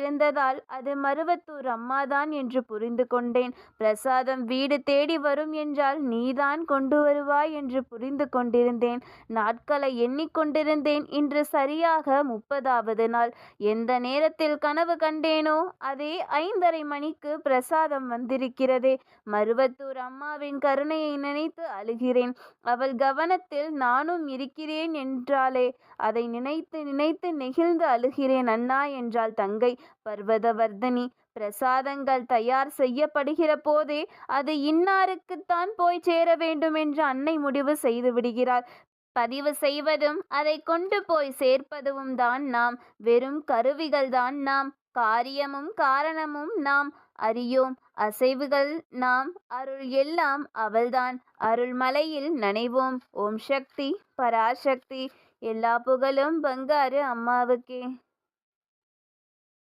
இருந்ததால் அது மருவத்தூர் அம்மாதான் என்று புரிந்து கொண்டேன். பிரசாதம் வீடு தேடி வரும் என்றால் நீதான் கொண்டு வருவாய் என்று புரிந்து கொண்டிருந்தேன். நாட்களை எண்ணிக்கொண்டிருந்தேன். இன்று சரியாக 30வது நாள். எந்த நேரத்தில் கனவு கண்டேனோ அதே 5:30 மணிக்கு பிரசாதம் வந்திருக்கிறதே. மருவத்தூர் அம்மாவின் கருணையை நினைத்து அழுகிறேன். அவள் கவனத்தில் நானும் இருக்கிறேன் என்றாளே, அதை நினைத்து நினைத்து நெகிழ்ந்து அழுகிறேன். அண்ணா என்றாள் தங்கை பர்வதவர்தினி. பிரசாதங்கள் தயார் செய்யப்படுகிற போதே அது இன்னாருக்குத்தான் போய் சேர வேண்டும் என்று அன்னை முடிவு செய்து விடுகிறார். பதிவு செய்வதும் அதை கொண்டு போய் சேர்ப்பதும் தான் நாம். வெறும் கருவிகள்தான் நாம். காரியமும் காரணமும் நாம். அறியோம் அசைவுகள் நாம். அருள் எல்லாம் அவள்தான். அருள்மலையில் நனைவோம். ஓம் சக்தி பராசக்தி. எல்லா புகழும் பங்காரு அம்மாவுக்கே.